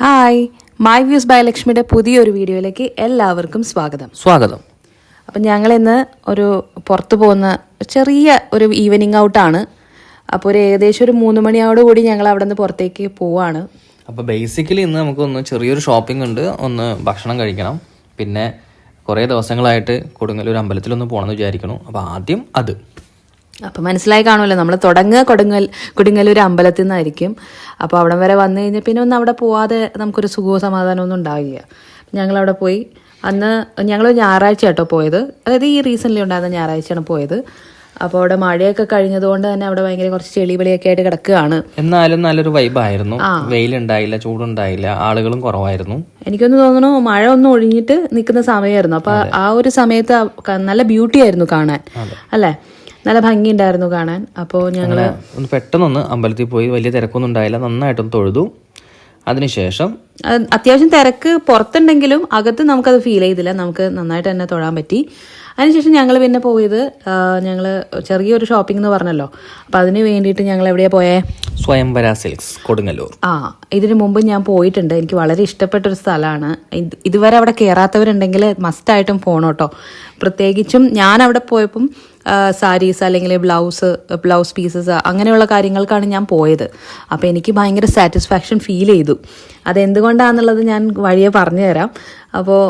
Hi, my views by ലക്ഷ്മിയുടെ പുതിയൊരു വീഡിയോയിലേക്ക് എല്ലാവർക്കും സ്വാഗതം. അപ്പം ഞങ്ങളിന്ന് ഒരു പുറത്തു പോകുന്ന ചെറിയ ഒരു ഈവനിങ് ഔട്ടാണ്. അപ്പോൾ ഏകദേശം ഒരു 3 മണിയോടുകൂടി ഞങ്ങൾ അവിടെ നിന്ന് പുറത്തേക്ക് പോവാണ്. അപ്പോൾ ബേസിക്കലി ഇന്ന് നമുക്കൊന്ന് ചെറിയൊരു ഷോപ്പിംഗ് ഉണ്ട്, ഒന്ന് ഭക്ഷണം കഴിക്കണം, പിന്നെ കുറേ ദിവസങ്ങളായിട്ട് കൊടുങ്ങല്ലൂർ അമ്പലത്തിലൊന്ന് പോകണമെന്ന് വിചാരിക്കണം. അപ്പോൾ ആദ്യം അത്. അപ്പം മനസ്സിലായി കാണുമല്ലോ, നമ്മൾ തുടങ്ങുക കൊടുങ്ങല്ലൂർ അമ്പലത്തിൽ നിന്നായിരിക്കും. അപ്പോൾ അവിടെ വരെ വന്നു കഴിഞ്ഞാൽ പിന്നെ ഒന്നും അവിടെ പോവാതെ നമുക്കൊരു സുഖവും സമാധാനമൊന്നും ഉണ്ടാവില്ല. ഞങ്ങളവിടെ പോയി. അന്ന് ഞങ്ങൾ ഞായറാഴ്ച കേട്ടോ പോയത്, അതായത് ഈ റീസെൻ്റ്ലി ഉണ്ടായിരുന്ന ഞായറാഴ്ചയാണ് പോയത്. അപ്പോൾ അവിടെ മഴയൊക്കെ കഴിഞ്ഞതുകൊണ്ട് തന്നെ അവിടെ ഭയങ്കര കുറച്ച് ചെളിപൊളിയൊക്കെ ആയിട്ട് കിടക്കുകയാണ്. എന്നാലും നല്ലൊരു വൈബായിരുന്നു. വെയിലുണ്ടായില്ല, ചൂടുണ്ടായില്ല, ആളുകളും കുറവായിരുന്നു. എനിക്കൊന്ന് തോന്നുന്നു മഴ ഒന്ന് ഒഴിഞ്ഞിട്ട് നിൽക്കുന്ന സമയമായിരുന്നു. അപ്പോൾ ആ ഒരു സമയത്ത് നല്ല ബ്യൂട്ടി ആയിരുന്നു കാണാൻ, അല്ലേ? നല്ല ഭംഗി ഉണ്ടായിരുന്നു കാണാൻ. അപ്പോൾ ഞങ്ങൾ പെട്ടെന്നൊന്ന് അമ്പലത്തിൽ പോയി, വലിയ തിരക്കൊന്നും ഉണ്ടായില്ല, നന്നായിട്ടൊന്ന് തൊഴുതു. അതിനുശേഷം അത്യാവശ്യം തിരക്ക് പുറത്തുണ്ടെങ്കിലും അകത്ത് നമുക്കത് ഫീൽ ചെയ്തില്ല, നമുക്ക് നന്നായിട്ട് തന്നെ തൊഴാൻ പറ്റി. അതിനുശേഷം ഞങ്ങൾ പിന്നെ പോയത്, ഞങ്ങൾ ചെറിയൊരു ഷോപ്പിംഗ് എന്ന് പറഞ്ഞല്ലോ, അപ്പം അതിന് വേണ്ടിയിട്ട് ഞങ്ങൾ എവിടെയാണ് പോയേ? സ്വയംവര സിൽക്സ് കൊടുങ്ങല്ലൂർ. ഇതിനു മുമ്പ് ഞാൻ പോയിട്ടുണ്ട്. എനിക്ക് വളരെ ഇഷ്ടപ്പെട്ടൊരു സ്ഥലമാണ്. ഇതുവരെ അവിടെ കയറാത്തവരുണ്ടെങ്കിൽ മസ്റ്റായിട്ടും പോകണം കേട്ടോ. പ്രത്യേകിച്ചും ഞാൻ അവിടെ പോയപ്പം സാരീസ് അല്ലെങ്കിൽ ബ്ലൗസ് പീസസ് അങ്ങനെയുള്ള കാര്യങ്ങൾക്കാണ് ഞാൻ പോയത്. അപ്പോൾ എനിക്ക് ഭയങ്കര സാറ്റിസ്ഫാക്ഷൻ ഫീൽ ചെയ്തു. അതെന്തുകൊണ്ടാണെന്നുള്ളത് ഞാൻ വഴിയെ പറഞ്ഞു തരാം. അപ്പോൾ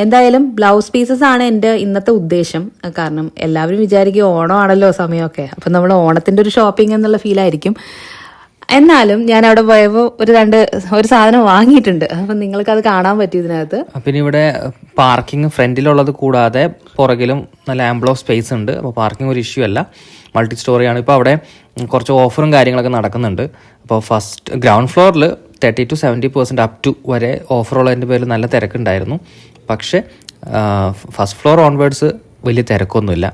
എന്തായാലും ബ്ലൗസ് പീസസ് ആണ് എൻ്റെ ഇന്നത്തെ ഉദ്ദേശം. കാരണം എല്ലാവരും വിചാരിക്കും ഓണമാണല്ലോ സമയമൊക്കെ, അപ്പം നമ്മൾ ഓണത്തിൻ്റെ ഒരു ഷോപ്പിംഗ് എന്നുള്ള ഫീലായിരിക്കും. എന്നാലും ഞാൻ അവിടെ പോയപ്പോൾ ഒരു സാധനം വാങ്ങിയിട്ടുണ്ട്. അപ്പം നിങ്ങൾക്കത് കാണാൻ പറ്റും ഇതിനകത്ത്. പിന്നെ ഇവിടെ പാർക്കിംഗ് ഫ്രണ്ടിലുള്ളത് കൂടാതെ പുറകിലും നല്ല ആംബിൾ ഓഫ് സ്പേസ് ഉണ്ട്. അപ്പോൾ പാർക്കിംഗ് ഒരു ഇഷ്യൂ അല്ല, മൾട്ടി സ്റ്റോറിയാണ്. ഇപ്പോൾ അവിടെ കുറച്ച് ഓഫറും കാര്യങ്ങളൊക്കെ നടക്കുന്നുണ്ട്. അപ്പോൾ ഫസ്റ്റ് ഗ്രൗണ്ട് ഫ്ലോറിൽ 30 to 70% അപ് ടു വരെ ഓഫറുള്ളതിൻ്റെ പേരിൽ നല്ല തിരക്കുണ്ടായിരുന്നു. പക്ഷേ ഫസ്റ്റ് ഫ്ലോർ ഓൺവേർഡ്സ് വലിയ തിരക്കൊന്നുമില്ല.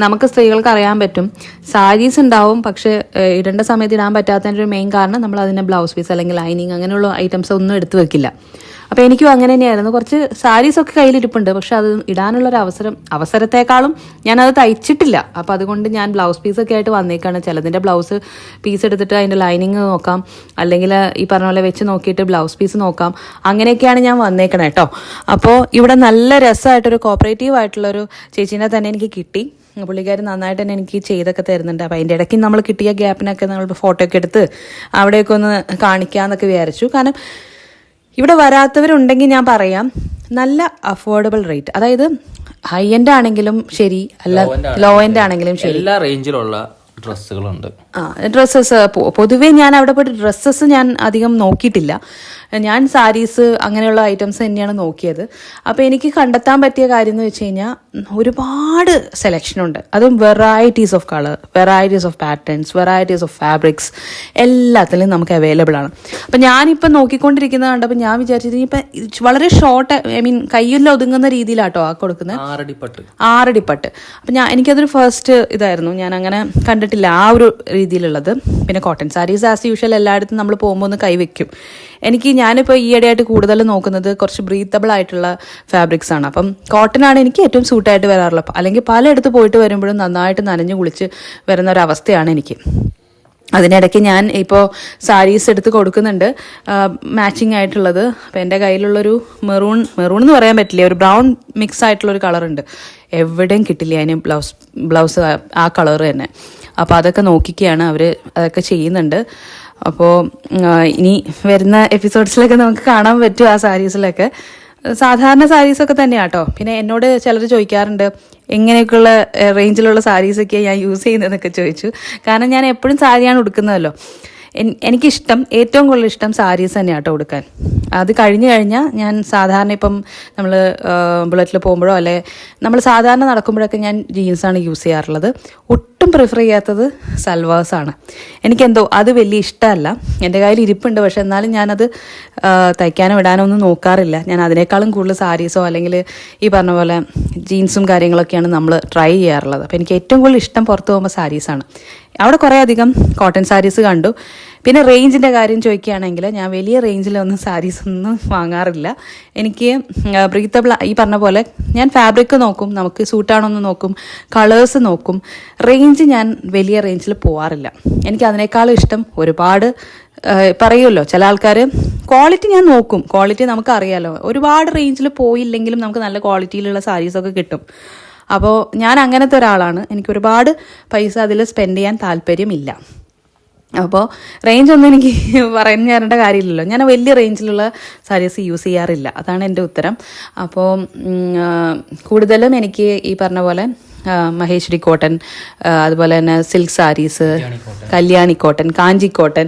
നമുക്ക് സ്ത്രീകൾക്ക് അറിയാൻ പറ്റും, സാരീസ് ഉണ്ടാവും, പക്ഷെ ഇടേണ്ട സമയത്ത് ഇടാൻ പറ്റാത്തതിൻ്റെ ഒരു മെയിൻ കാരണം നമ്മൾ അതിൻ്റെ ബ്ലൗസ് പീസ് അല്ലെങ്കിൽ ലൈനിങ് അങ്ങനെയുള്ള ഐറ്റംസ് ഒന്നും എടുത്തു വെക്കില്ല. അപ്പോൾ എനിക്കും അങ്ങനെ തന്നെയായിരുന്നു. കുറച്ച് സാരീസൊക്കെ കയ്യിലിരിപ്പുണ്ട്, പക്ഷെ അത് ഇടാനുള്ളൊരു അവസരത്തെക്കാളും ഞാനത് തയ്ച്ചിട്ടില്ല. അപ്പോൾ അതുകൊണ്ട് ഞാൻ ബ്ലൗസ് പീസൊക്കെ ആയിട്ട് വന്നേക്കാണ്. ചിലതിൻ്റെ ബ്ലൗസ് പീസ് എടുത്തിട്ട് അതിൻ്റെ ലൈനിങ് നോക്കാം, അല്ലെങ്കിൽ ഈ പറഞ്ഞ പോലെ വെച്ച് നോക്കിയിട്ട് ബ്ലൗസ് പീസ് നോക്കാം. അങ്ങനെയൊക്കെയാണ് ഞാൻ വന്നേക്കണേ കേട്ടോ. അപ്പോൾ ഇവിടെ നല്ല രസമായിട്ടൊരു കോപ്പറേറ്റീവ് ആയിട്ടുള്ളൊരു ചേച്ചീനെ തന്നെ എനിക്ക് കിട്ടി. പുള്ളിക്കാരി നന്നായിട്ട് തന്നെ എനിക്ക് ചെയ്തൊക്കെ തരുന്നുണ്ട്. അപ്പോൾ അതിൻ്റെ ഇടയ്ക്ക് നമ്മൾ കിട്ടിയ ഗ്യാപ്പിനൊക്കെ നമ്മൾ ഫോട്ടോ ഒക്കെ എടുത്ത് അവിടെയൊക്കെ ഒന്ന് കാണിക്കാമെന്നൊക്കെ വിചാരിച്ചു. കാരണം ഇവിടെ വരാത്തവരുണ്ടെങ്കിൽ ഞാൻ പറയാം, നല്ല അഫോർഡബിൾ റേറ്റ്, അതായത് ഹൈ എൻഡ് ആണെങ്കിലും ശരി, അല്ല ലോ എൻഡ് ആണെങ്കിലും ശരി, എല്ലാ റേഞ്ചിലുള്ള ഡ്രസ്സുകളുണ്ട്. ഡ്രസ്സസ് പൊതുവേ ഞാൻ അവിടെ പോയിട്ട് ഡ്രസ്സസ് ഞാൻ അധികം നോക്കിയിട്ടില്ല. ഞാൻ സാരീസ് അങ്ങനെയുള്ള ഐറ്റംസ് തന്നെയാണ് നോക്കിയത്. അപ്പോൾ എനിക്ക് കണ്ടെത്താൻ പറ്റിയ കാര്യം എന്ന് വെച്ച് കഴിഞ്ഞാൽ ഒരുപാട് സെലക്ഷനുണ്ട്. അതും varieties of colour, varieties of patterns, varieties of fabrics എല്ലാത്തിലും നമുക്ക് അവൈലബിൾ ആണ്. അപ്പം ഞാനിപ്പോൾ നോക്കിക്കൊണ്ടിരിക്കുന്നത് കണ്ടപ്പോൾ ഞാൻ വിചാരിച്ചത് ഇപ്പം വളരെ ഷോർട്ട്, കയ്യിൽ ഒതുങ്ങുന്ന രീതിയിലാട്ടോ ആ കൊടുക്കുന്നത്, 6 അടിപ്പട്ട്. അപ്പം എനിക്കതൊരു ഫസ്റ്റ് ഇതായിരുന്നു, ഞാൻ അങ്ങനെ കണ്ടിട്ടില്ല ആ ഒരു രീതിയിലുള്ളത്. പിന്നെ കോട്ടൺ സാരീസ് ആസ് യൂഷ്വൽ എല്ലായിടത്തും നമ്മൾ പോകുമ്പോൾ ഒന്ന് കൈവയ്ക്കും. ഞാനിപ്പോൾ ഈയിടെയായിട്ട് കൂടുതൽ നോക്കുന്നത് കുറച്ച് ബ്രീത്തബിൾ ആയിട്ടുള്ള ഫാബ്രിക്സ് ആണ്. അപ്പം കോട്ടൺ ആണ് എനിക്ക് ഏറ്റവും സൂട്ടായിട്ട് വരാറുള്ളത്. അല്ലെങ്കിൽ പലയിടത്ത് പോയിട്ട് വരുമ്പോഴും നന്നായിട്ട് നനഞ്ഞു കുളിച്ച് വരുന്ന ഒരവസ്ഥയാണ് എനിക്ക്. അതിനിടയ്ക്ക് ഞാൻ ഇപ്പോൾ സാരീസ് എടുത്ത് കൊടുക്കുന്നുണ്ട് മാച്ചിങ് ആയിട്ടുള്ളത്. അപ്പോൾ എൻ്റെ കയ്യിലുള്ളൊരു മെറൂൺ എന്ന് പറയാൻ പറ്റില്ല, ഒരു ബ്രൗൺ മിക്സ് ആയിട്ടുള്ളൊരു കളറുണ്ട്. എവിടെയും കിട്ടില്ല അതിന് ബ്ലൗസ് ആ കളറ് തന്നെ. അപ്പോൾ അതൊക്കെ നോക്കിക്കുകയാണ് അവർ, അതൊക്കെ ചെയ്യുന്നുണ്ട്. അപ്പോൾ ഇനി വരുന്ന എപ്പിസോഡ്സിലൊക്കെ നമുക്ക് കാണാൻ പറ്റും ആ സാരീസിലൊക്കെ. സാധാരണ സാരീസൊക്കെ തന്നെയാട്ടോ. പിന്നെ എന്നോട് ചിലർ ചോദിക്കാറുണ്ട് എങ്ങനെയൊക്കെയുള്ള റേഞ്ചിലുള്ള സാരീസൊക്കെയാണ് ഞാൻ യൂസ് ചെയ്യുന്നതെന്നൊക്കെ ചോദിച്ചു. കാരണം ഞാൻ എപ്പോഴും സാരിയാണ് ഉടുക്കുന്നതല്ലോ. എനിക്കിഷ്ടം, ഏറ്റവും കൂടുതൽ ഇഷ്ടം സാരീസ് തന്നെയാണ് കേട്ടോ ഉടുക്കാൻ. അത് കഴിഞ്ഞാൽ ഞാൻ സാധാരണ ഇപ്പം നമ്മൾ ബുള്ളറ്റിൽ പോകുമ്പോഴോ അല്ലെ നമ്മൾ സാധാരണ നടക്കുമ്പോഴൊക്കെ ഞാൻ ജീൻസാണ് യൂസ് ചെയ്യാറുള്ളത്. ഒട്ടും പ്രിഫർ ചെയ്യാത്തത് സൽവാസാണ്. എനിക്കെന്തോ അത് വലിയ ഇഷ്ടമല്ല. എൻ്റെ കയ്യിൽ ഇരിപ്പുണ്ട്, പക്ഷെ എന്നാലും ഞാനത് തയ്ക്കാനോ ഇടാനോ ഒന്നും നോക്കാറില്ല. ഞാൻ അതിനേക്കാളും കൂടുതൽ സാരീസോ അല്ലെങ്കിൽ ഈ പറഞ്ഞ പോലെ ജീൻസും കാര്യങ്ങളൊക്കെയാണ് നമ്മൾ ട്രൈ ചെയ്യാറുള്ളത്. അപ്പോൾ എനിക്ക് ഏറ്റവും കൂടുതൽ ഇഷ്ടം പുറത്ത് പോകുമ്പോൾ സാരീസാണ്. അവിടെ കുറേ അധികം കോട്ടൺ സാരീസ് കണ്ടു. പിന്നെ റേഞ്ചിൻ്റെ കാര്യം ചോദിക്കുകയാണെങ്കിൽ ഞാൻ വലിയ റേഞ്ചിലൊന്നും സാരീസ് ഒന്നും വാങ്ങാറില്ല. എനിക്ക് ബ്രീത്തബിൾ, ഈ പറഞ്ഞ പോലെ ഞാൻ ഫാബ്രിക് നോക്കും, നമുക്ക് സൂട്ടാണോ എന്ന് നോക്കും, കളേഴ്സ് നോക്കും. റേഞ്ച് ഞാൻ വലിയ റേഞ്ചിൽ പോവാറില്ല. എനിക്ക് അതിനേക്കാളും ഇഷ്ടം ഒരുപാട് പറയുമല്ലോ ചില ആൾക്കാർ ക്വാളിറ്റി ഞാൻ നോക്കും, ക്വാളിറ്റി നമുക്കറിയാലോ, ഒരുപാട് റേഞ്ചിൽ പോയില്ലെങ്കിലും നമുക്ക് നല്ല ക്വാളിറ്റിയിലുള്ള സാരീസൊക്കെ കിട്ടും. അപ്പോൾ ഞാൻ അങ്ങനത്തെ ഒരാളാണ്, എനിക്ക് ഒരുപാട് പൈസ അതിൽ സ്പെൻഡ് ചെയ്യാൻ താല്പര്യമില്ല. അപ്പോൾ റേഞ്ചൊന്നും എനിക്ക് പറഞ്ഞു തരേണ്ട കാര്യമില്ലല്ലോ, ഞാൻ വലിയ റേഞ്ചിലുള്ള സാരീസ് യൂസ് ചെയ്യാറില്ല, അതാണ് എൻ്റെ ഉത്തരം. അപ്പോൾ കൂടുതലും എനിക്ക് ഈ പറഞ്ഞ പോലെ മഹേശ്വരി കോട്ടൺ, അതുപോലെ തന്നെ സിൽക്ക് സാരീസ്, കല്യാണി കോട്ടൺ, കാഞ്ചി കോട്ടൺ,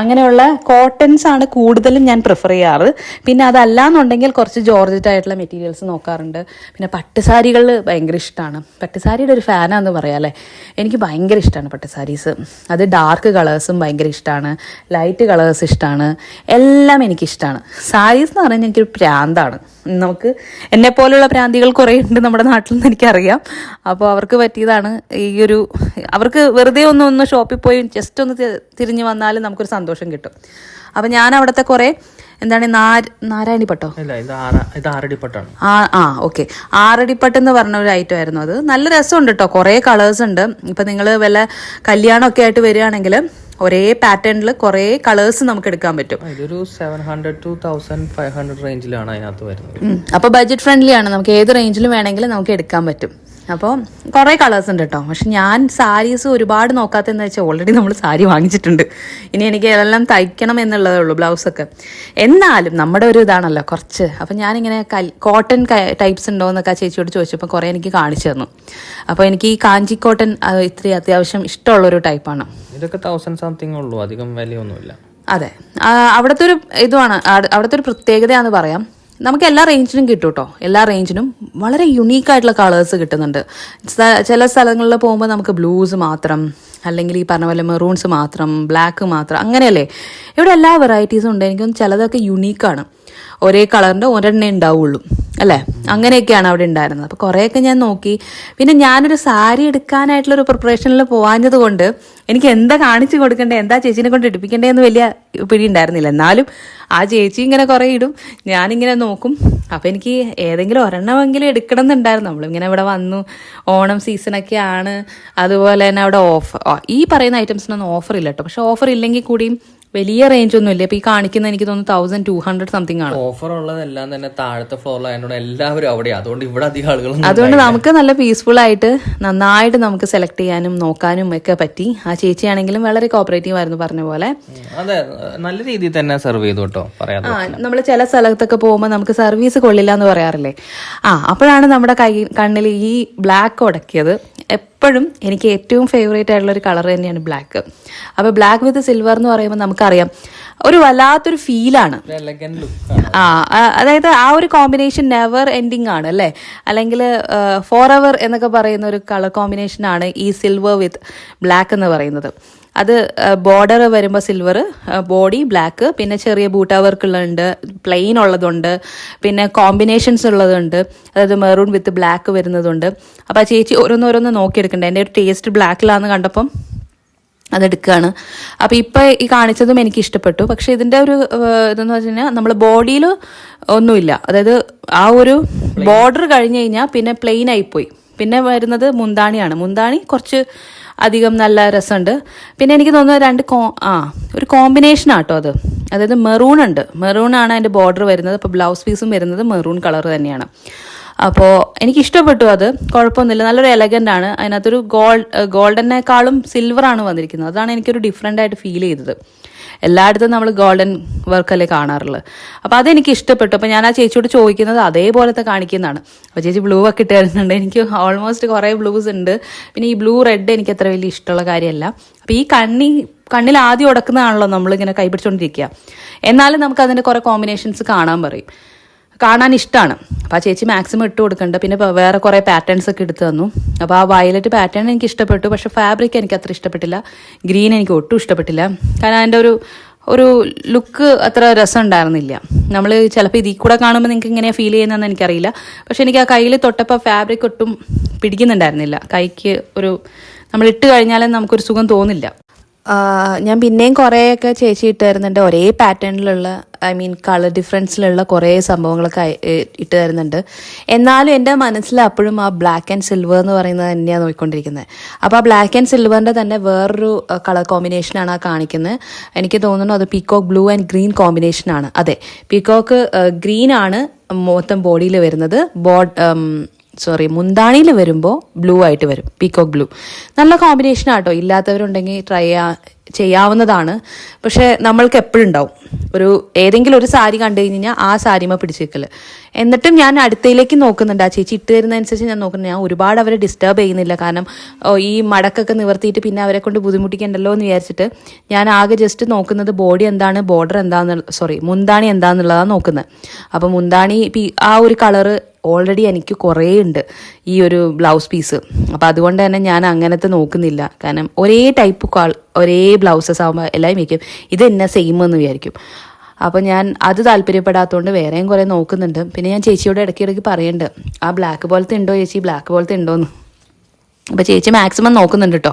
അങ്ങനെയുള്ള കോട്ടൺസ് ആണ് കൂടുതലും ഞാൻ പ്രിഫർ ചെയ്യാറ്. പിന്നെ അതല്ലാന്നുണ്ടെങ്കിൽ കുറച്ച് ജോർജറ്റ് ആയിട്ടുള്ള മെറ്റീരിയൽസ് നോക്കാറുണ്ട്. പിന്നെ പട്ടുസാരികൾ ഭയങ്കര ഇഷ്ടമാണ്, പട്ടുസാരിയുടെ ഒരു ഫാനാന്ന് പറയാം അല്ലേ. എനിക്ക് ഭയങ്കര ഇഷ്ടമാണ് പട്ടുസാരീസ്. അത് ഡാർക്ക് കളേഴ്സും ഭയങ്കര ഇഷ്ടമാണ്, ലൈറ്റ് കളേഴ്സ് ഇഷ്ടമാണ്, എല്ലാം എനിക്കിഷ്ടമാണ്. സാരീസ് എന്ന് പറഞ്ഞാൽ എനിക്കൊരു പ്രാന്താണ്. നമുക്ക് എന്നെപ്പോലുള്ള പ്രാന്തികൾ കുറേ ഉണ്ട് നമ്മുടെ നാട്ടിൽ നിന്ന് എനിക്കറിയാം. അപ്പോൾ അവർക്ക് പറ്റിയതാണ് ഈ ഒരു, അവർക്ക് വെറുതെ ഒന്ന് ഷോപ്പിൽ പോയി ജസ്റ്റ് ഒന്ന് തിരിഞ്ഞു വന്നാലും നമുക്കൊരു സന്തോഷം കിട്ടും. അപ്പം ഞാൻ അവിടുത്തെ കുറേ എന്താണ് നാരായണിപ്പട്ടോ, ഓക്കെ, ആറടിപ്പട്ട് എന്ന് പറഞ്ഞ ഒരു ഐറ്റം ആയിരുന്നു. അത് നല്ല രസമുണ്ട് കേട്ടോ, കുറേ കളേഴ്സ് ഉണ്ട്. ഇപ്പം നിങ്ങൾ വല്ല കല്യാണമൊക്കെ ആയിട്ട് വരികയാണെങ്കിൽ ഒരേ പാറ്റേണിൽ കുറേ കളേഴ്സ് നമുക്ക് എടുക്കാൻ പറ്റും. ഇതൊരു 700 to 1500 റേഞ്ചിലാണ് അതിനകത്ത് വരുന്നത്. അപ്പോൾ ബഡ്ജറ്റ് ഫ്രണ്ട്ലി ആണ്, നമുക്ക് ഏത് റേഞ്ചിലും വേണമെങ്കിലും നമുക്ക് എടുക്കാൻ പറ്റും. അപ്പോൾ കുറേ കളേഴ്സ് ഉണ്ട് കേട്ടോ. പക്ഷെ ഞാൻ സാരീസ് ഒരുപാട് നോക്കാത്തതെന്ന് വെച്ചാൽ ഓൾറെഡി നമ്മൾ സാരി വാങ്ങിച്ചിട്ടുണ്ട്. ഇനി എനിക്ക് എല്ലാം തയ്ക്കണം എന്നുള്ളതേ ഉള്ളൂ, ബ്ലൗസൊക്കെ. എന്നാലും നമ്മുടെ ഒരു ഇതാണല്ലോ കുറച്ച്. അപ്പം ഞാനിങ്ങനെ കോട്ടൺ ടൈപ്സ് ഉണ്ടോ എന്നൊക്കെ ആ ചേച്ചിയോട് ചോദിച്ചപ്പോൾ കുറേ എനിക്ക് കാണിച്ചു തന്നു. അപ്പോൾ എനിക്ക് ഈ കാഞ്ചി കോട്ടൺ ഇത്തിരി അത്യാവശ്യം ഇഷ്ടമുള്ളൊരു ടൈപ്പാണ്. ഇതൊക്കെ 1000 സംതിങ് ഉള്ളൂ, അധികം വിലയൊന്നുമില്ല. അതെ, അവിടുത്തെ ഒരു ഇതുമാണ്, അവിടുത്തെ ഒരു പ്രത്യേകതയാണെന്ന് പറയാം. നമുക്ക് എല്ലാ റേഞ്ചിനും കിട്ടും കേട്ടോ, എല്ലാ റേഞ്ചിനും വളരെ യുണീക്കായിട്ടുള്ള കളേഴ്സ് കിട്ടുന്നുണ്ട്. ചില സ്ഥലങ്ങളിൽ പോകുമ്പോൾ നമുക്ക് ബ്ലൂസ് മാത്രം, അല്ലെങ്കിൽ ഈ പറഞ്ഞ പോലെ മെറൂൺസ് മാത്രം, ബ്ലാക്ക് മാത്രം, അങ്ങനെയല്ലേ. ഇവിടെ എല്ലാ വെറൈറ്റീസും ഉണ്ട്. എനിക്കൊന്ന് ചിലതൊക്കെ യുണീക്കാണ്, ഒരേ കളറിൻ്റെ ഒരെണ്ണേ ഉണ്ടാവുള്ളൂ അല്ലേ, അങ്ങനെയൊക്കെയാണ് അവിടെ ഉണ്ടായിരുന്നത്. അപ്പോൾ കുറേയൊക്കെ ഞാൻ നോക്കി. പിന്നെ ഞാനൊരു സാരി എടുക്കാനായിട്ടുള്ളൊരു പ്രിപ്പറേഷനിൽ പോകാഞ്ഞത് കൊണ്ട് എനിക്ക് എന്താ കാണിച്ചു കൊടുക്കണ്ടേ, എന്താ ചേച്ചീനെ കൊണ്ട് എടുപ്പിക്കണ്ടേന്ന് വലിയ പിടി ഉണ്ടായിരുന്നില്ല. എന്നാലും ആ ചേച്ചി ഇങ്ങനെ കുറേ ഇടും, ഞാനിങ്ങനെ നോക്കും. അപ്പോൾ എനിക്ക് ഏതെങ്കിലും ഒരെണ്ണമെങ്കിലും എടുക്കണം എന്നുണ്ടായിരുന്നു. നമ്മളിങ്ങനെ ഇവിടെ വന്നു, ഓണം സീസണൊക്കെ ആണ്, അതുപോലെ തന്നെ അവിടെ ഈ പറയുന്ന ഐറ്റംസിനൊന്നും ഓഫർ ഇല്ല കേട്ടോ. പക്ഷെ ഓഫർ ഇല്ലെങ്കിൽ കൂടിയും വലിയ റേഞ്ച് ഒന്നും ഇല്ല. ഇപ്പൊ ഈ കാണിക്കുന്ന എനിക്ക് തോന്നുന്നു 1200 സംതിങ് ആണ്. ഓഫർ ഉള്ളതെല്ലാം തന്നെ താഴത്തെ ഫ്ലോറിലായതുകൊണ്ട് എല്ലാവരും അവിടെയാണ്, അതുകൊണ്ട് ഇവിടെ അധികം ആളുകളും, അതുകൊണ്ട് നമുക്ക് നല്ല പീസ്ഫുൾ ആയിട്ട് നന്നായിട്ട് നമുക്ക് സെലക്ട് ചെയ്യാനും നോക്കാനും ഒക്കെ പറ്റി. ആ ചേച്ചിയാണെങ്കിലും വളരെ കോപ്പറേറ്റീവ് ആയിരുന്നു, പറഞ്ഞ പോലെ. അതെ, നല്ല രീതിയിൽ തന്നെ സെർവ് ചെയ്തു കേട്ടോ. പറയാം, നമ്മൾ ചില സ്ഥലത്തൊക്കെ പോകുമ്പോൾ നമുക്ക് സർവീസ് കൊള്ളില്ല എന്ന് പറയാറില്ലേ, അപ്പോഴാണ് നമ്മുടെ കണ്ണിൽ ഈ ബ്ലാക്ക് ഉടക്കിയത്. എപ്പോഴും എനിക്ക് ഏറ്റവും ഫേവറേറ്റ് ആയിട്ടുള്ള ഒരു കളർ തന്നെയാണ് ബ്ലാക്ക്. അപ്പോൾ ബ്ലാക്ക് വിത്ത് സിൽവർ എന്ന് പറയുമ്പോൾ നമുക്കറിയാം ഒരു വല്ലാത്തൊരു ഫീലാണ്. അതായത് ആ ഒരു കോമ്പിനേഷൻ നെവർ എൻഡിങ് ആണ് അല്ലേ, അല്ലെങ്കിൽ ഫോർ എവർ എന്നൊക്കെ പറയുന്ന ഒരു കളർ കോമ്പിനേഷനാണ് ഈ സിൽവർ വിത്ത് ബ്ലാക്ക് എന്ന് പറയുന്നത്. അത് ബോർഡർ വരുമ്പോൾ സിൽവർ, ബോഡി ബ്ലാക്ക്, പിന്നെ ചെറിയ ബൂട്ടാ വർക്ക് ഉള്ളതുണ്ട്, പ്ലെയിൻ ഉള്ളതുണ്ട്, പിന്നെ കോമ്പിനേഷൻസ് ഉള്ളതുണ്ട്, അതായത് മെറൂൺ വിത്ത് ബ്ലാക്ക് വരുന്നതുണ്ട്. അപ്പോൾ ആ ചേച്ചി ഓരോന്നോരോന്ന് നോക്കിയെടുക്കണ്ടേ. എൻ്റെ ഒരു ടേസ്റ്റ് ബ്ലാക്കിലാന്ന് കണ്ടപ്പം അതെടുക്കുകയാണ്. അപ്പോൾ ഇപ്പോൾ ഈ കാണിച്ചതും എനിക്ക് ഇഷ്ടപ്പെട്ടു. പക്ഷെ ഇതിൻ്റെ ഒരു ഇതെന്ന് വെച്ച് കഴിഞ്ഞാൽ നമ്മൾ ബോഡിയിൽ ഒന്നുമില്ല, അതായത് ആ ഒരു ബോർഡർ കഴിഞ്ഞ് കഴിഞ്ഞാൽ പിന്നെ പ്ലെയിൻ ആയിപ്പോയി. പിന്നെ വരുന്നത് മുന്താണിയാണ്. മുന്താണി കുറച്ച് അധികം നല്ല രസമുണ്ട്. പിന്നെ എനിക്ക് തോന്നുന്നത് ഒരു കോമ്പിനേഷനാട്ടോ അത്. അതായത് മെറൂൺ ഉണ്ട്, മെറൂണാണ് അതിൻ്റെ ബോർഡർ വരുന്നത്. അപ്പോൾ ബ്ലൗസ് പീസും വരുന്നത് മെറൂൺ കളർ തന്നെയാണ്. അപ്പോൾ എനിക്കിഷ്ടപ്പെട്ടു, അത് കുഴപ്പമൊന്നുമില്ല, നല്ലൊരു എലഗൻ്റ് ആണ്. അതിനകത്തൊരു ഗോൾഡനേക്കാളും സിൽവറാണ് വന്നിരിക്കുന്നത്. അതാണ് എനിക്കൊരു ഡിഫറെൻ്റ് ആയിട്ട് ഫീൽ ചെയ്തത്. എല്ലായിടത്തും നമ്മൾ ഗോൾഡൻ വർക്കല്ലേ കാണാറുള്ളത്. അപ്പോൾ അതെനിക്ക് ഇഷ്ടപ്പെട്ടു. അപ്പോൾ ഞാൻ ആ ചേച്ചിയോട് ചോദിക്കുന്നത് അതേപോലത്തെ കാണിക്കുന്നതാണ്. അപ്പോൾ ചേച്ചി ബ്ലൂ ഒക്കെ ഇട്ട് തരുന്നുണ്ട്. എനിക്ക് ഓൾമോസ്റ്റ് കുറേ ബ്ലൂസ് ഉണ്ട്. പിന്നെ ഈ ബ്ലൂ റെഡ് എനിക്ക് അത്ര വലിയ ഇഷ്ടമുള്ള കാര്യമല്ല. അപ്പോൾ ഈ കണ്ണിൽ ആദ്യം ഉടക്കുന്നതാണല്ലോ നമ്മളിങ്ങനെ കൈപിടിച്ചുകൊണ്ടിരിക്കുക. എന്നാലും നമുക്ക് അതിൻ്റെ കുറേ കോമ്പിനേഷൻസ് കാണാൻ ഇഷ്ടമാണ്. അപ്പോൾ ആ ചേച്ചി മാക്സിമം ഇട്ട് കൊടുക്കുന്നുണ്ട്. പിന്നെ വേറെ കുറേ പാറ്റേൺസ് ഒക്കെ എടുത്തു തന്നു. അപ്പോൾ ആ വയലറ്റ് പാറ്റേൺ എനിക്ക് ഇഷ്ടപ്പെട്ടു. പക്ഷേ ഫാബ്രിക് എനിക്ക് അത്ര ഇഷ്ടപ്പെട്ടില്ല. ഗ്രീൻ എനിക്ക് ഒട്ടും ഇഷ്ടപ്പെട്ടില്ല. കാരണം അതിൻ്റെ ഒരു ലുക്ക് അത്ര രസം ഉണ്ടായിരുന്നില്ല. നമ്മൾ ചിലപ്പോൾ ഇതിൽ കൂടെ കാണുമ്പോൾ നിങ്ങൾക്ക് എങ്ങനെയാണ് ഫീൽ ചെയ്യുന്നതെന്ന് എനിക്കറിയില്ല. പക്ഷെ എനിക്ക് ആ കയ്യിൽ തൊട്ടപ്പോൾ ഫാബ്രിക് ഒട്ടും പിടിക്കുന്നുണ്ടായിരുന്നില്ല. കൈക്ക് നമ്മൾ ഇട്ട് കഴിഞ്ഞാലും നമുക്കൊരു സുഖം തോന്നില്ല. ഞാൻ പിന്നെയും കുറേയൊക്കെ ചേച്ചി ഇട്ട് തരുന്നുണ്ട്. ഒരേ പാറ്റേണിലുള്ള കളർ ഡിഫറൻസിലുള്ള കുറേ സംഭവങ്ങളൊക്കെ ഇട്ട് തരുന്നുണ്ട്. എന്നാലും എൻ്റെ മനസ്സിൽ അപ്പോഴും ആ ബ്ലാക്ക് ആൻഡ് സിൽവർ എന്ന് പറയുന്നത് തന്നെയാണ് നോക്കിക്കൊണ്ടിരിക്കുന്നത്. അപ്പോൾ ആ ബ്ലാക്ക് ആൻഡ് സിൽവറിൻ്റെ തന്നെ വേറൊരു കളർ കോമ്പിനേഷനാണ് ആ കാണിക്കുന്നത്. എനിക്ക് തോന്നുന്നു അത് പീക്കോക്ക് ബ്ലൂ ആൻഡ് ഗ്രീൻ കോമ്പിനേഷനാണ്. അതെ, പീക്കോക്ക് ഗ്രീൻ ആണ് മൊത്തം ബോഡിയിൽ വരുന്നത്. മുന്താണിയിൽ വരുമ്പോൾ ബ്ലൂ ആയിട്ട് വരും, പീക്കോക്ക് ബ്ലൂ. നല്ല കോമ്പിനേഷനാട്ടോ, ഇല്ലാത്തവരുണ്ടെങ്കിൽ ട്രൈ ചെയ്യാവുന്നതാണ്. പക്ഷെ നമ്മൾക്ക് എപ്പോഴും ഉണ്ടാവും ഏതെങ്കിലും ഒരു സാരി കണ്ടു കഴിഞ്ഞാൽ ആ സാരിമ പിടിച്ചേക്കല്. എന്നിട്ടും ഞാൻ അടുത്തയിലേക്ക് നോക്കുന്നുണ്ട്. ആ ചേച്ചി ഇട്ട് തരുന്നതനുസരിച്ച് ഞാൻ നോക്കുന്നുണ്ട്. ഞാൻ ഒരുപാട് അവരെ ഡിസ്റ്റർബ് ചെയ്യുന്നില്ല. കാരണം ഈ മടക്കൊക്കെ നിവർത്തിയിട്ട് പിന്നെ അവരെ കൊണ്ട് ബുദ്ധിമുട്ടിക്കണ്ടല്ലോ എന്ന് വിചാരിച്ചിട്ട് ഞാൻ ആകെ ജസ്റ്റ് നോക്കുന്നത് ബോഡി എന്താണ്, ബോർഡർ മുന്താണി എന്താണെന്നുള്ളതാണ് നോക്കുന്നത്. അപ്പോൾ മുന്താണി ആ ഒരു കളറ് ഓൾറെഡി എനിക്ക് കുറേ ഉണ്ട് ഈ ഒരു ബ്ലൗസ് പീസ്. അപ്പോൾ അതുകൊണ്ട് തന്നെ ഞാൻ അങ്ങനത്തെ നോക്കുന്നില്ല. കാരണം ഒരേ ടൈപ്പ് ഒരേ ബ്ലൗസസ് ആകുമ്പോൾ എല്ലാവരും വയ്ക്കും ഇത് എന്നെ സെയിം എന്ന് വിചാരിക്കും. അപ്പോൾ ഞാൻ അത് താല്പര്യപ്പെടാത്തതുകൊണ്ട് വേറെയും കുറേ നോക്കുന്നുണ്ട്. പിന്നെ ഞാൻ ചേച്ചിയോട് ഇടയ്ക്കിടയ്ക്ക് പറയുന്നുണ്ട്, ആ ബ്ലാക്ക് പോലത്തെ ഉണ്ടോ ചേച്ചി, ബ്ലാക്ക് പോലത്തെ ഉണ്ടോയെന്ന്. അപ്പോൾ ചേച്ചി മാക്സിമം നോക്കുന്നുണ്ട് കേട്ടോ.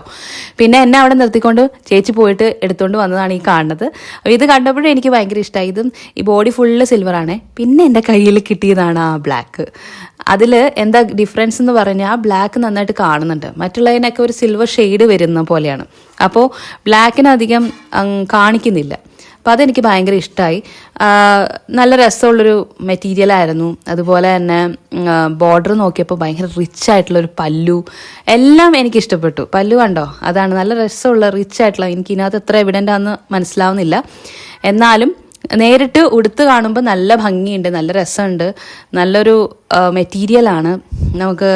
പിന്നെ എന്നെ അവിടെ നിർത്തിക്കൊണ്ട് ചേച്ചി പോയിട്ട് എടുത്തുകൊണ്ട് വന്നതാണ് ഈ കാണുന്നത്. അപ്പോൾ ഇത് കണ്ടപ്പോഴും എനിക്ക് ഭയങ്കര ഇഷ്ടമായി. ഇതും ഈ ബോഡി ഫുള്ള് സിൽവറാണേ. പിന്നെ എൻ്റെ കയ്യിൽ കിട്ടിയതാണ് ആ ബ്ലാക്ക്. അതിൽ എന്താ ഡിഫറൻസ് എന്ന് പറഞ്ഞാൽ ആ ബ്ലാക്ക് നന്നായിട്ട് കാണുന്നുണ്ട്. മറ്റുള്ളതിനൊക്കെ ഒരു സിൽവർ ഷെയ്ഡ് വരുന്ന പോലെയാണ്. അപ്പോൾ ബ്ലാക്കിനധികം കാണിക്കുന്നില്ല. അപ്പോൾ അതെനിക്ക് ഭയങ്കര ഇഷ്ടമായി. നല്ല രസമുള്ളൊരു മെറ്റീരിയലായിരുന്നു. അതുപോലെ തന്നെ ബോർഡർ നോക്കിയപ്പോൾ ഭയങ്കര റിച്ച് ആയിട്ടുള്ളൊരു പല്ലു, എല്ലാം എനിക്ക് ഇഷ്ടപ്പെട്ടു. പല്ലു കണ്ടോ, അതാണ് നല്ല രസമുള്ള റിച്ച് ആയിട്ടുള്ള. എനിക്ക് ഇതിനകത്ത് എത്ര എവിഡൻ്റ് ആണെന്ന് മനസ്സിലാവുന്നില്ല. എന്നാലും നേരിട്ട് ഉടുത്ത് കാണുമ്പോൾ നല്ല ഭംഗിയുണ്ട്, നല്ല രസമുണ്ട്, നല്ലൊരു മെറ്റീരിയലാണ്. നമുക്ക്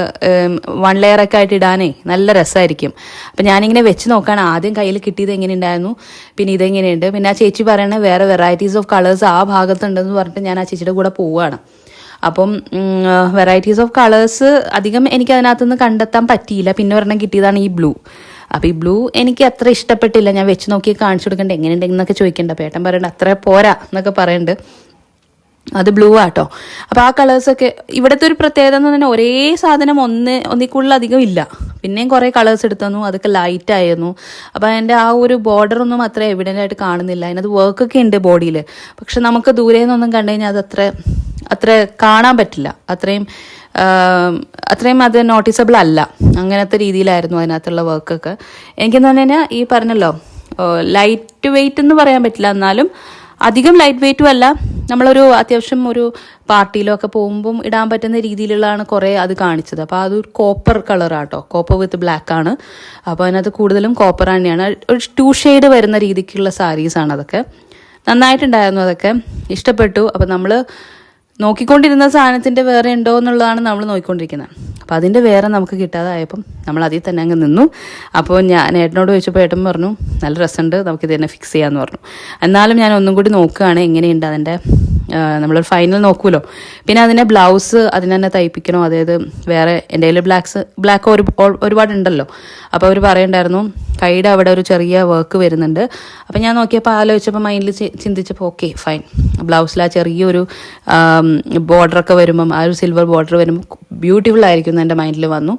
1 ലെയറൊക്കെ ആയിട്ട് ഇടാനേ നല്ല രസമായിരിക്കും. അപ്പം ഞാനിങ്ങനെ വെച്ച് നോക്കുകയാണ്. ആദ്യം കയ്യിൽ കിട്ടിയത് എങ്ങനെയുണ്ടായിരുന്നു, പിന്നെ ഇതെങ്ങനെയുണ്ട്. പിന്നെ ആ ചേച്ചി പറയണത് വേറെ വെറൈറ്റീസ് ഓഫ് കളേഴ്സ് ആ ഭാഗത്തുണ്ടെന്ന് പറഞ്ഞിട്ട് ഞാൻ ആ ചേച്ചിയുടെ കൂടെ പോവുകയാണ്. അപ്പം വെറൈറ്റീസ് ഓഫ് കളേഴ്സ് അധികം എനിക്ക് അതിനകത്തുനിന്ന് കണ്ടെത്താൻ പറ്റിയില്ല. പിന്നെ ഒരെണ്ണം കിട്ടിയതാണ് ഈ ബ്ലൂ. അപ്പോൾ ഈ ബ്ലൂ എനിക്ക് അത്ര ഇഷ്ടപ്പെട്ടില്ല. ഞാൻ വെച്ച് നോക്കി കാണിച്ചു കൊടുക്കണ്ടേ എങ്ങനെയുണ്ടെന്നൊക്കെ ചോദിക്കണ്ട. പേട്ടൻ പറയണ്ട അത്ര പോരാ എന്നൊക്കെ പറയുന്നുണ്ട്. അത് ബ്ലൂ ആട്ടോ. അപ്പോൾ ആ കളേഴ്സൊക്കെ ഇവിടുത്തെ ഒരു പ്രത്യേകത എന്ന് പറഞ്ഞാൽ ഒരേ സാധനം ഒന്നിക്കുള്ളിലധികം ഇല്ല. പിന്നെയും കുറേ കളേഴ്സ് എടുത്തു തന്നു, അതൊക്കെ ലൈറ്റ് ആയിരുന്നു. അപ്പോൾ അതിൻ്റെ ആ ഒരു ബോർഡറൊന്നും അത്ര എവിഡൻ്റ് ആയിട്ട് കാണുന്നില്ല. അതിനകത്ത് വർക്കൊക്കെ ഉണ്ട് ബോഡിയിൽ. പക്ഷെ നമുക്ക് ദൂരെ നിന്നൊന്നും കണ്ടു കഴിഞ്ഞാൽ അത് അത്ര കാണാൻ പറ്റില്ല. അത്രയും അത് നോട്ടീസബിൾ അല്ല. അങ്ങനത്തെ രീതിയിലായിരുന്നു അതിനകത്തുള്ള വർക്കൊക്കെ. എനിക്കെന്ന് പറഞ്ഞു കഴിഞ്ഞാൽ ഈ പറഞ്ഞല്ലോ ലൈറ്റ് വെയ്റ്റ് എന്ന് പറയാൻ പറ്റില്ല, എന്നാലും അധികം ലൈറ്റ് വെയ്റ്റും അല്ല. നമ്മളൊരു അത്യാവശ്യം ഒരു പാർട്ടിയിലോ ഒക്കെ പോകുമ്പം ഇടാൻ പറ്റുന്ന രീതിയിലുള്ളതാണ് കുറേ അത് കാണിച്ചത്. അപ്പോൾ അതൊരു കോപ്പർ കളറാട്ടോ, കോപ്പർ വിത്ത് ബ്ലാക്ക് ആണ്. അപ്പോൾ അതിനകത്ത് കൂടുതലും കോപ്പർ തന്നെയാണ്. ഒരു 2 ഷെയ്ഡ് വരുന്ന രീതിക്കുള്ള സാരീസാണ് അതൊക്കെ. നന്നായിട്ടുണ്ടായിരുന്നു, അതൊക്കെ ഇഷ്ടപ്പെട്ടു. അപ്പോൾ നമ്മൾ നോക്കിക്കൊണ്ടിരുന്ന സാധനത്തിൻ്റെ വേറെ ഉണ്ടോ എന്നുള്ളതാണ് നമ്മൾ നോക്കിക്കൊണ്ടിരിക്കുന്നത്. അപ്പോൾ അതിൻ്റെ വേറെ നമുക്ക് കിട്ടാതായപ്പം നമ്മൾ അതിൽ തന്നെ അങ്ങ് നിന്നു. അപ്പോൾ ഞാൻ ഏട്ടനോട് ചോദിച്ചപ്പോൾ ഏട്ടൻ പറഞ്ഞു നല്ല രസമുണ്ട്, നമുക്കിത് തന്നെ ഫിക്സ് ചെയ്യാമെന്ന് പറഞ്ഞു. എന്നാലും ഞാൻ ഒന്നും കൂടി നോക്കുകയാണ് എങ്ങനെയുണ്ട് അതിൻ്റെ. നമ്മളൊരു ഫൈനൽ നോക്കുമല്ലോ. പിന്നെ അതിൻ്റെ ബ്ലൗസ് അതിന് തന്നെ തയ്പ്പിക്കണോ, അതായത് വേറെ എൻ്റെ കയ്യിൽ ബ്ലാക്ക് ഒരുപാടുണ്ടല്ലോ. അപ്പോൾ അവർ പറയണ്ടായിരുന്നു കൈയുടെ അവിടെ ഒരു ചെറിയ വർക്ക് വരുന്നുണ്ട്. അപ്പോൾ ഞാൻ നോക്കിയപ്പോൾ ആലോചിച്ചപ്പോൾ മൈൻഡിൽ ചിന്തിച്ചപ്പോൾ ഓക്കെ ഫൈൻ, ബ്ലൗസിൽ ആ ചെറിയൊരു ബോർഡറൊക്കെ വരുമ്പം ആ ഒരു സിൽവർ ബോർഡർ വരുമ്പോൾ ബ്യൂട്ടിഫുൾ ആയിരിക്കും എന്ന് എൻ്റെ മൈൻഡിൽ വന്നു.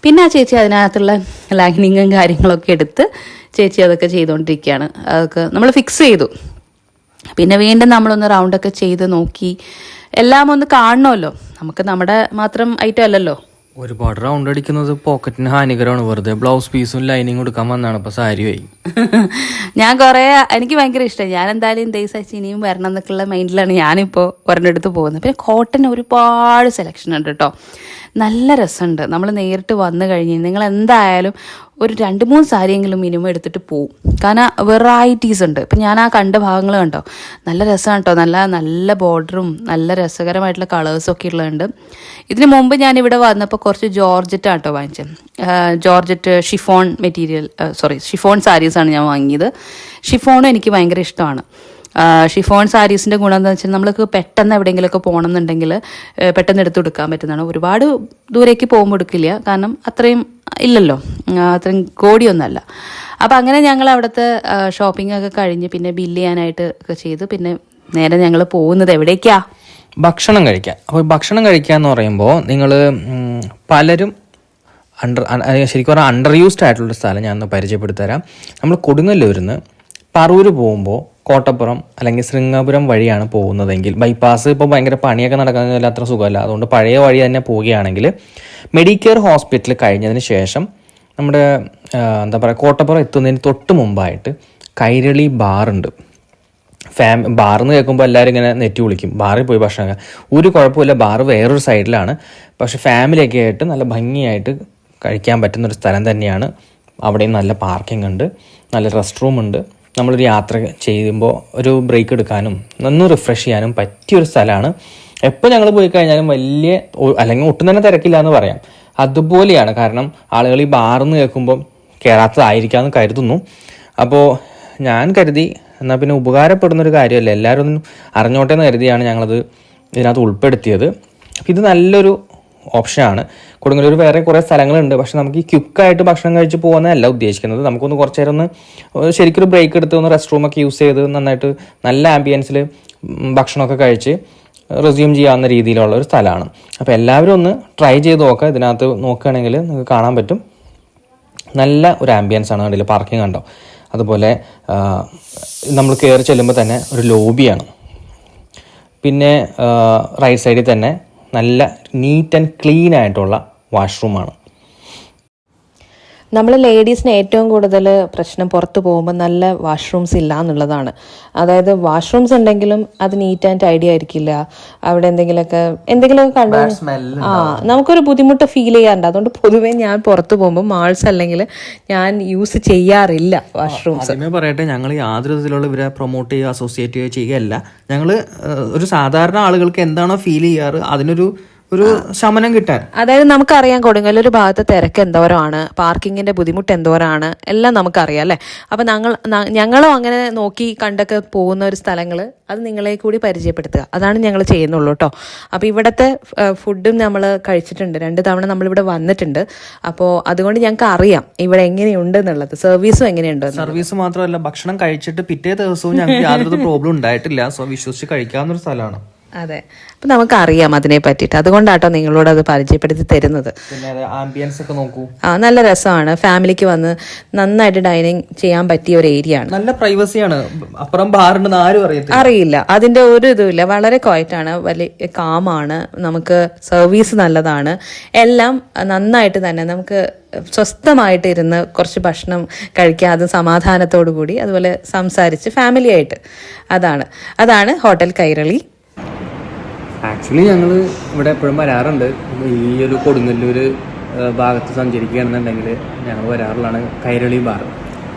പിന്നെ ആ ചേച്ചി അതിനകത്തുള്ള ലൈനിങ്ങും കാര്യങ്ങളൊക്കെ എടുത്ത് ചേച്ചി അതൊക്കെ ചെയ്തുകൊണ്ടിരിക്കുകയാണ്. അതൊക്കെ നമ്മൾ ഫിക്സ് ചെയ്തു. പിന്നെ വീണ്ടും നമ്മളൊന്ന് റൗണ്ടൊക്കെ ചെയ്ത് നോക്കി. എല്ലാം ഒന്ന് കാണണമല്ലോ, നമുക്ക് നമ്മുടെ മാത്രം ഐറ്റം അല്ലല്ലോ. ഒരുപാട് റൗണ്ട് അടിക്കുന്നത് പോക്കറ്റിന് ഹാനികരമാണ്. വെറുതെ ബ്ലൗസ് പീസും ലൈനിങ് കൊടുക്കാൻ വന്നാണ് ഇപ്പൊ സാരിയായി. എനിക്ക് ഭയങ്കര ഇഷ്ടമായി. ഞാൻ എന്തായാലും ദേശാഴ്ച ഇനിയും വരണം എന്നൊക്കെയുള്ള മൈൻഡിലാണ് ഞാനിപ്പോൾ ഒരെണ്ണെടുത്ത് പോകുന്നത്. പിന്നെ കോട്ടൺ ഒരുപാട് സെലക്ഷൻ ഉണ്ട് കേട്ടോ, നല്ല രസമുണ്ട്. നമ്മൾ നേരിട്ട് വന്നു കഴിഞ്ഞ് നിങ്ങൾ എന്തായാലും ഒരു 2-3 സാരിയെങ്കിലും മിനിമം എടുത്തിട്ട് പോവും. കാരണം വെറൈറ്റീസ് ഉണ്ട്. ഇപ്പം ഞാൻ ആ കണ്ട ഭാഗങ്ങൾ കണ്ടോ, നല്ല രസമാണ് കേട്ടോ. നല്ല ബോർഡറും നല്ല രസകരമായിട്ടുള്ള കളേഴ്സൊക്കെ ഉള്ളതുണ്ട്. ഇതിന് മുമ്പ് ഞാനിവിടെ വന്നപ്പോൾ കുറച്ച് ജോർജറ്റാണ് കേട്ടോ വാങ്ങിച്ചത്. ജോർജറ്റ് ഷിഫോൺ ഷിഫോൺ സാരീസാണ് ഞാൻ വാങ്ങിയത്. ഷിഫോണും എനിക്ക് ഭയങ്കര ഇഷ്ടമാണ്. ഷിഫോൺ സാരീസിൻ്റെ ഗുണം എന്താണെന്ന് വെച്ചാൽ നമ്മൾക്ക് പെട്ടെന്ന് എവിടെയെങ്കിലുമൊക്കെ പോകണമെന്നുണ്ടെങ്കിൽ പെട്ടെന്ന് എടുത്ത് കൊടുക്കാൻ പറ്റുന്നതാണ്. ഒരുപാട് ദൂരേക്ക് പോകുമ്പോൾ എടുക്കില്ല, കാരണം അത്രയും ഇല്ലല്ലോ, അത്രയും കോടിയൊന്നുമല്ല. അപ്പോൾ അങ്ങനെ ഞങ്ങൾ അവിടുത്തെ ഷോപ്പിംഗ് ഒക്കെ കഴിഞ്ഞ് പിന്നെ ബില്ല് ചെയ്യാനായിട്ട് ഒക്കെ ചെയ്ത് പിന്നെ നേരെ ഞങ്ങൾ പോകുന്നത് എവിടേക്കാ? ഭക്ഷണം കഴിക്കാൻ. അപ്പോൾ ഭക്ഷണം കഴിക്കുക എന്ന് പറയുമ്പോൾ നിങ്ങൾ പലരും ശരിക്കും പറഞ്ഞാൽ അണ്ടർ യൂസ്ഡ് ആയിട്ടുള്ളൊരു സ്ഥലം ഞാനൊന്ന് പരിചയപ്പെടുത്തരാം. നമ്മൾ കൊടുങ്ങല്ലൂരിൽ നിന്ന് പറവൂർ പോകുമ്പോൾ കോട്ടപ്പുറം അല്ലെങ്കിൽ ശൃംഗാപുരം വഴിയാണ് പോകുന്നതെങ്കിൽ, ബൈപ്പാസ് ഇപ്പോൾ ഭയങ്കര പണിയൊക്കെ നടക്കുന്നതിൽ അത്ര സുഖമല്ല, അതുകൊണ്ട് പഴയ വഴി തന്നെ പോവുകയാണെങ്കിൽ മെഡിക്കെയർ ഹോസ്പിറ്റൽ കഴിഞ്ഞതിന് ശേഷം നമ്മുടെ എന്താ പറയുക കോട്ടപ്പുറം എത്തുന്നതിന് തൊട്ട് മുമ്പായിട്ട് കൈരളി ബാറുണ്ട്. ബാറെന്ന് കേൾക്കുമ്പോൾ എല്ലാവരും ഇങ്ങനെ നെറ്റി വിളിക്കും, ബാറിൽ പോയി ഭക്ഷണം. ഒരു കുഴപ്പമില്ല, ബാറ് വേറൊരു സൈഡിലാണ്. പക്ഷെ ഫാമിലിയൊക്കെ ആയിട്ട് നല്ല ഭംഗിയായിട്ട് കഴിക്കാൻ പറ്റുന്നൊരു സ്ഥലം തന്നെയാണ്. അവിടെയും നല്ല പാർക്കിംഗ് ഉണ്ട്, നല്ല റെസ്റ്റ് റൂം ഉണ്ട്. നമ്മളൊരു യാത്ര ചെയ്യുമ്പോൾ ഒരു ബ്രേക്ക് എടുക്കാനും ഒന്ന് റിഫ്രഷ് ചെയ്യാനും പറ്റിയൊരു സ്ഥലമാണ്. എപ്പോൾ ഞങ്ങൾ പോയി കഴിഞ്ഞാലും വലിയ അല്ലെങ്കിൽ ഒട്ടും തന്നെ തിരക്കില്ല എന്ന് പറയാം. അതുപോലെയാണ്. കാരണം ആളുകൾ ഈ ബാറെന്ന് കേൾക്കുമ്പോൾ കയറാത്തതായിരിക്കാമെന്ന് കരുതുന്നു. അപ്പോൾ ഞാൻ കരുതി എന്നാൽ പിന്നെ ഉപകാരപ്പെടുന്നൊരു കാര്യമല്ല, എല്ലാവരും ഒന്നും അറിഞ്ഞോട്ടെ എന്ന് കരുതിയാണ് ഞങ്ങളത് ഇതിനകത്ത് ഉൾപ്പെടുത്തിയത്. അപ്പോൾ ഇത് നല്ലൊരു ഓപ്ഷനാണ്. കൊടുങ്ങല്ലൂർ വേറെ കുറേ സ്ഥലങ്ങളുണ്ട്, പക്ഷെ നമുക്ക് ഈ ക്വിക്കായിട്ട് ഭക്ഷണം കഴിച്ച് പോകുന്നതല്ല ഉദ്ദേശിക്കുന്നത്. നമുക്കൊന്ന് കുറച്ച് നേരം ഒന്ന് ശരിക്കൊരു ബ്രേക്ക് എടുത്ത് ഒന്ന് റെസ്റ്റ് റൂമൊക്കെ യൂസ് ചെയ്ത് നന്നായിട്ട് നല്ല ആംബിയൻസിൽ ഭക്ഷണമൊക്കെ കഴിച്ച് റെസ്യൂം ചെയ്യാവുന്ന രീതിയിലുള്ള ഒരു സ്ഥലമാണ്. അപ്പോൾ എല്ലാവരും ഒന്ന് ട്രൈ ചെയ്ത് നോക്കുക. ഇതിനകത്ത് നോക്കുകയാണെങ്കിൽ നിങ്ങൾക്ക് കാണാൻ പറ്റും, നല്ല ഒരു ആംബിയൻസ് ആണ്. കണ്ടില്ല, പാർക്കിംഗ് കണ്ടോ. അതുപോലെ നമ്മൾ കയറി ചെല്ലുമ്പോൾ തന്നെ ഒരു ലോബിയാണ്. പിന്നെ റൈറ്റ് സൈഡിൽ തന്നെ നല്ല നീറ്റ് ആൻഡ് ക്ലീൻ ആയിട്ടുള്ള വാഷ്റൂമാണ്. നമ്മൾ ലേഡീസിന് ഏറ്റവും കൂടുതൽ പ്രശ്നം പുറത്ത് പോകുമ്പോൾ നല്ല വാഷ്റൂംസ് ഇല്ല എന്നുള്ളതാണ്. അതായത് വാഷ്റൂംസ് ഉണ്ടെങ്കിലും അത് നീറ്റ് ആൻഡ് ടൈഡി ആയിരിക്കില്ല. അവിടെ എന്തെങ്കിലുമൊക്കെ കണ്ടു നമുക്കൊരു ബുദ്ധിമുട്ട് ഫീൽ ചെയ്യാറുണ്ട്. അതുകൊണ്ട് പൊതുവേ ഞാൻ പുറത്ത് പോകുമ്പോൾ മാൾസ് അല്ലെങ്കിൽ ഞാൻ യൂസ് ചെയ്യാറില്ല വാഷ്റൂംസ്. ആദ്യമേ പറയട്ടെ, ഞങ്ങൾ യാതൊരു വിധത്തിലുള്ള ഇവരെ പ്രൊമോട്ട് ചെയ്യുക അസോസിയേറ്റ് ചെയ്യുക ചെയ്യുകയല്ല. ഞങ്ങൾ ഒരു സാധാരണ ആളുകൾക്ക് എന്താണോ ഫീൽ ചെയ്യാറ് അതിനൊരു ശമനം കിട്ടാൻ. അതായത് നമുക്കറിയാം കൊടുങ്ങല്ലൂർ ഭാഗത്ത് തിരക്ക് എന്തോരമാണ്, പാർക്കിങ്ങിന്റെ ബുദ്ധിമുട്ട് എന്തോരമാണ്, എല്ലാം നമുക്കറിയാം അല്ലേ. അപ്പൊ ഞങ്ങളും അങ്ങനെ നോക്കി കണ്ടൊക്കെ പോകുന്ന ഒരു സ്ഥലങ്ങൾ അത് നിങ്ങളെ കൂടി പരിചയപ്പെടുത്തുക, അതാണ് ഞങ്ങൾ ചെയ്യുന്നുള്ളൂ കേട്ടോ. അപ്പോൾ ഇവിടുത്തെ ഫുഡും നമ്മൾ കഴിച്ചിട്ടുണ്ട്, 2 തവണ നമ്മളിവിടെ വന്നിട്ടുണ്ട്. അപ്പോൾ അതുകൊണ്ട് ഞങ്ങൾക്ക് അറിയാം ഇവിടെ എങ്ങനെയുണ്ട് എന്നുള്ളത്, സർവീസും എങ്ങനെയുണ്ട്. സർവീസ് മാത്രമല്ല, ഭക്ഷണം കഴിച്ചിട്ട് പിറ്റേ ദിവസവും ഞങ്ങൾക്ക് യാതൊരു പ്രോബ്ലം ഉണ്ടായിട്ടില്ല. സോ വിശ്വസിച്ച് കഴിക്കാവുന്നൊരു സ്ഥലമാണ്. അതെ, അപ്പം നമുക്കറിയാം അതിനെ പറ്റിയിട്ട്, അതുകൊണ്ടാട്ടോ നിങ്ങളോട് അത് പരിചയപ്പെടുത്തി തരുന്നത്. ആംബിയൻസ് ഒക്കെ നോക്കൂ, നല്ല രസമാണ്. ഫാമിലിക്ക് വന്ന് നന്നായിട്ട് ഡൈനിങ് ചെയ്യാൻ പറ്റിയ ഒരു ഏരിയ ആണ്. നല്ല പ്രൈവസിയാണ്. അപ്പുറം ബാറുണ്ടെന്ന് ആരും അറിയില്ല, അതിന്റെ ഒരു ഇതുമില്ല. വളരെ ക്വയറ്റാണ്, വലിയ കാമാണ്. നമുക്ക് സർവീസ് നല്ലതാണ്. എല്ലാം നന്നായിട്ട് തന്നെ നമുക്ക് സ്വസ്ഥമായിട്ട് ഇരുന്ന് കുറച്ച് ഭക്ഷണം കഴിക്കാം, അത് സമാധാനത്തോടു കൂടി, അതുപോലെ സംസാരിച്ച് ഫാമിലി ആയിട്ട്. അതാണ് ഹോട്ടൽ കൈരളി. ആക്ച്വലി ഞങ്ങൾ ഇവിടെ എപ്പോഴും വരാറുണ്ട്. ഈ ഒരു കൊടുങ്ങല്ലൂർ ഭാഗത്ത് സഞ്ചരിക്കുകയാണെന്നുണ്ടെങ്കിൽ ഞങ്ങൾ വരാറുള്ളതാണ് കൈരളി